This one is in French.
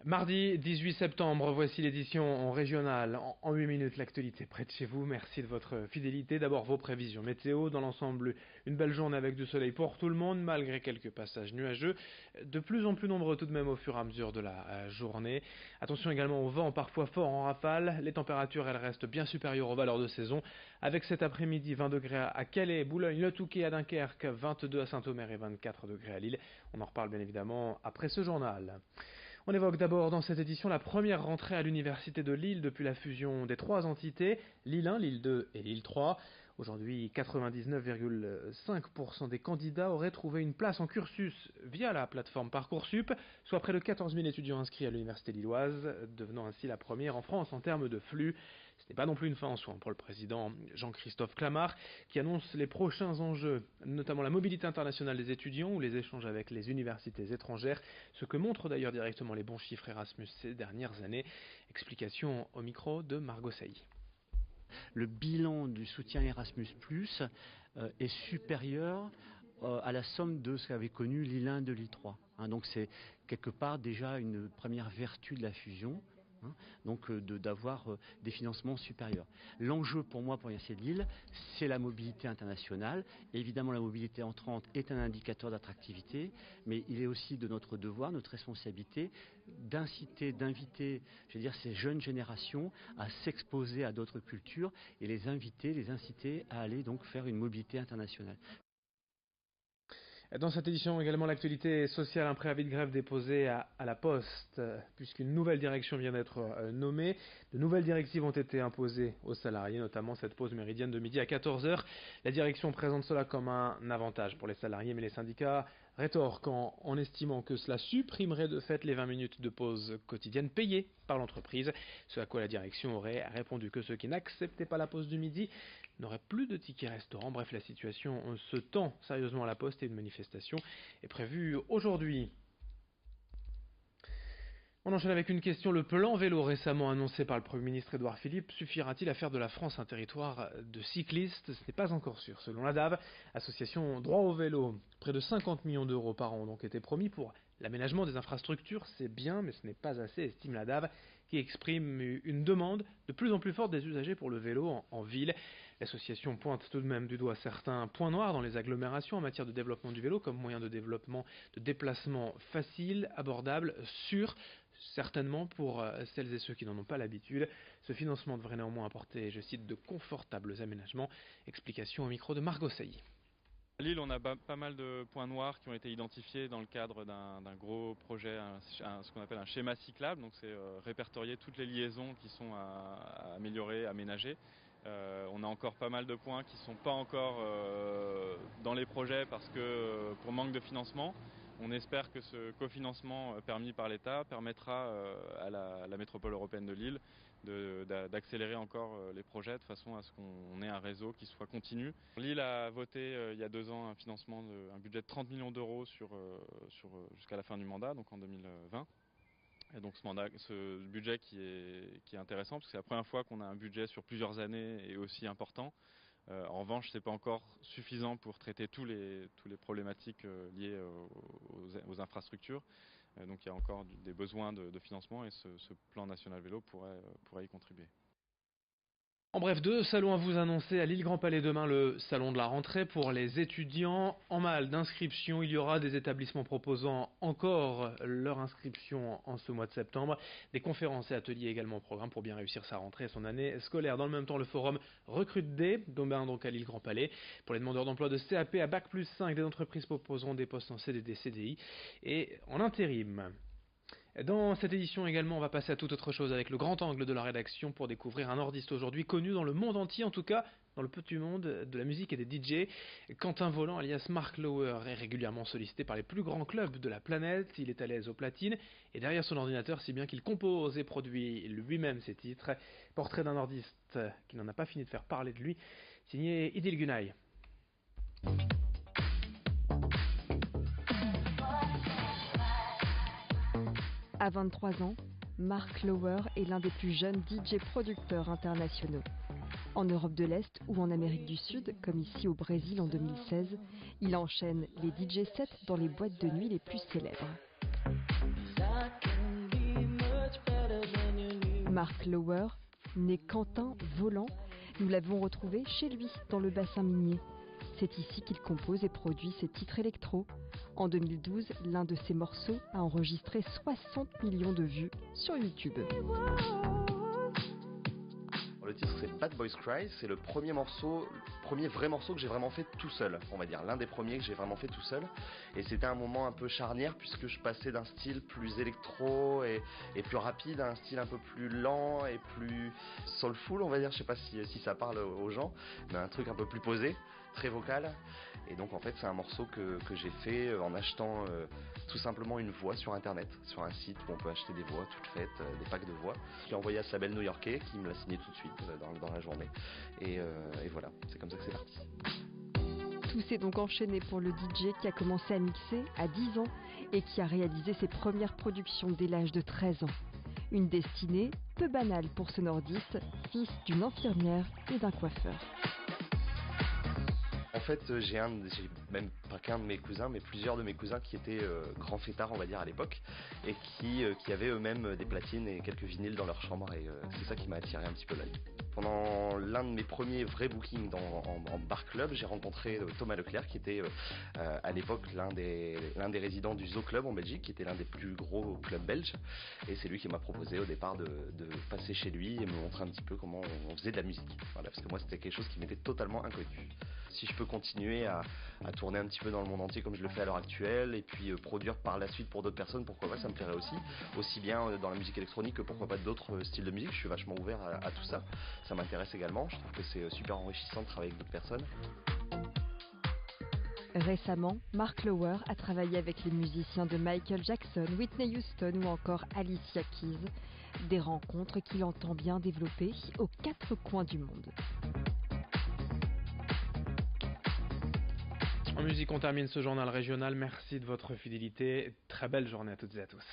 Mardi 18 septembre, voici l'édition régionale. En 8 minutes, l'actualité près de chez vous. Merci de votre fidélité. D'abord, vos prévisions météo. Dans l'ensemble, une belle journée avec du soleil pour tout le monde, malgré quelques passages nuageux. De plus en plus nombreux tout de même au fur et à mesure de la journée. Attention également au vent, parfois fort en rafale. Les températures, elles restent bien supérieures aux valeurs de saison. Avec cet après-midi, 20 degrés à Calais, Boulogne, Le Touquet, à Dunkerque, 22 à Saint-Omer et 24 degrés à Lille. On en reparle bien évidemment après ce journal. On évoque d'abord dans cette édition la première rentrée à l'université de Lille depuis la fusion des trois entités, Lille 1, Lille 2 et Lille 3. Aujourd'hui, 99,5% des candidats auraient trouvé une place en cursus via la plateforme Parcoursup, soit près de 14 000 étudiants inscrits à l'université lilloise, devenant ainsi la première en France en termes de flux. Ce n'est pas non plus une fin en soi pour le président Jean-Christophe Clamart, qui annonce les prochains enjeux, notamment la mobilité internationale des étudiants ou les échanges avec les universités étrangères, ce que montrent d'ailleurs directement les bons chiffres Erasmus ces dernières années. Explication au micro de Margot Sailly. Le bilan du soutien Erasmus+, est supérieur à la somme de ce qu'avait connu Lille 1 de Lille 3. Donc c'est quelque part déjà une première vertu de la fusion. Donc d'avoir des financements supérieurs. L'enjeu pour moi, pour l'Université de Lille, c'est la mobilité internationale. Et évidemment, la mobilité entrante est un indicateur d'attractivité, mais il est aussi de notre devoir, notre responsabilité, d'inciter, d'inviter, ces jeunes générations à s'exposer à d'autres cultures et les inciter à aller donc faire une mobilité internationale. Dans cette édition également l'actualité sociale, un préavis de grève déposé à la Poste, puisqu'une nouvelle direction vient d'être nommée. De nouvelles directives ont été imposées aux salariés, notamment cette pause méridienne de midi à 14h. La direction présente cela comme un avantage pour les salariés, mais les syndicats rétorquent en estimant que cela supprimerait de fait les 20 minutes de pause quotidienne payées par l'entreprise, ce à quoi la direction aurait répondu que ceux qui n'acceptaient pas la pause du midi n'auraient plus de tickets restaurant. Bref, la situation se tend sérieusement à la Poste et une manifestation est prévue aujourd'hui. On enchaîne avec une question. Le plan vélo récemment annoncé par le Premier ministre Édouard Philippe suffira-t-il à faire de la France un territoire de cyclistes? Ce n'est pas encore sûr. Selon la DAV, association Droit au vélo, près de 50 millions d'euros par an ont donc été promis pour l'aménagement des infrastructures. C'est bien, mais ce n'est pas assez, estime la DAV, qui exprime une demande de plus en plus forte des usagers pour le vélo en ville. L'association pointe tout de même du doigt certains points noirs dans les agglomérations en matière de développement du vélo comme moyen de développement de déplacement facile, abordable, sûr. Certainement pour celles et ceux qui n'en ont pas l'habitude. Ce financement devrait néanmoins apporter, je cite, de confortables aménagements. Explication au micro de Margot Sailly. À Lille, on a pas mal de points noirs qui ont été identifiés dans le cadre d'un gros projet, ce qu'on appelle un schéma cyclable. Donc c'est répertorier toutes les liaisons qui sont à améliorer, aménager. On a encore pas mal de points qui ne sont pas encore dans les projets parce que pour manque de financement. On espère que ce cofinancement permis par l'État permettra à la métropole européenne de Lille d'accélérer encore les projets de façon à ce qu'on ait un réseau qui soit continu. Lille a voté il y a 2 ans un financement, un budget de 30 millions d'euros jusqu'à la fin du mandat, donc en 2020. Et donc ce budget qui est intéressant parce que c'est la première fois qu'on a un budget sur plusieurs années et aussi important. En revanche, ce n'est pas encore suffisant pour traiter tous les problématiques liées aux infrastructures. Donc il y a encore des besoins de financement et ce plan national vélo pourrait y contribuer. En bref, 2 salons à vous annoncer à Lille Grand Palais demain, le salon de la rentrée pour les étudiants. En mal d'inscription, il y aura des établissements proposant encore leur inscription en ce mois de septembre. Des conférences et ateliers également au programme pour bien réussir sa rentrée et son année scolaire. Dans le même temps, le forum Recrute D, demain donc à Lille Grand Palais. Pour les demandeurs d'emploi de CAP à Bac+5, des entreprises proposeront des postes en CDD, CDI et en intérim. Dans cette édition également, on va passer à toute autre chose avec le grand angle de la rédaction pour découvrir un nordiste aujourd'hui connu dans le monde entier, en tout cas dans le petit monde de la musique et des DJ. Quentin Volant, alias Mark Lower, est régulièrement sollicité par les plus grands clubs de la planète. Il est à l'aise aux platines et derrière son ordinateur, si bien qu'il compose et produit lui-même ses titres. Portrait d'un nordiste qui n'en a pas fini de faire parler de lui, signé Idil Gunay. À 23 ans, Mark Lower est l'un des plus jeunes DJ producteurs internationaux. En Europe de l'Est ou en Amérique du Sud, comme ici au Brésil en 2016, il enchaîne les DJ sets dans les boîtes de nuit les plus célèbres. Mark Lower, né Quentin Volant, nous l'avons retrouvé chez lui dans le bassin minier. C'est ici qu'il compose et produit ses titres électro. En 2012, l'un de ses morceaux a enregistré 60 millions de vues sur YouTube. Le titre c'est Bad Boys Cry, c'est le premier vrai morceau que j'ai vraiment fait tout seul, on va dire, l'un des premiers que j'ai vraiment fait tout seul. Et c'était un moment un peu charnière puisque je passais d'un style plus électro et plus rapide à un style un peu plus lent et plus soulful, on va dire, je sais pas si ça parle aux gens, mais un truc un peu plus posé, très vocal. Et donc en fait c'est un morceau que j'ai fait en achetant tout simplement une voix sur internet, sur un site où on peut acheter des voix toutes faites, des packs de voix. Je l'ai envoyé à ce label new-yorkais qui me l'a signé tout de suite dans la journée. Et voilà, c'est comme ça que c'est parti. Tout s'est donc enchaîné pour le DJ qui a commencé à mixer à 10 ans et qui a réalisé ses premières productions dès l'âge de 13 ans. Une destinée peu banale pour ce nordiste, fils d'une infirmière et d'un coiffeur. En fait, j'ai même pas qu'un de mes cousins, mais plusieurs de mes cousins qui étaient grands fêtards, on va dire, à l'époque, et qui avaient eux-mêmes des platines et quelques vinyles dans leur chambre, et c'est ça qui m'a attiré un petit peu l'œil. Pendant l'un de mes premiers vrais bookings en bar club, j'ai rencontré Thomas Leclerc, qui était à l'époque l'un des résidents du Zoo Club en Belgique, qui était l'un des plus gros clubs belges, et c'est lui qui m'a proposé au départ de passer chez lui et me montrer un petit peu comment on faisait de la musique. Voilà, parce que moi c'était quelque chose qui m'était totalement inconnu. Si je peux continuer à tourner un petit peu dans le monde entier comme je le fais à l'heure actuelle et puis produire par la suite pour d'autres personnes, pourquoi pas, ça me plairait aussi bien dans la musique électronique que pourquoi pas d'autres styles de musique. Je suis vachement ouvert à tout ça, ça m'intéresse également, je trouve que c'est super enrichissant de travailler avec d'autres personnes. Récemment, Mark Lower a travaillé avec les musiciens de Michael Jackson, Whitney Houston ou encore Alicia Keys, des rencontres qu'il entend bien développer aux 4 coins du monde. En musique, on termine ce journal régional. Merci de votre fidélité. Très belle journée à toutes et à tous.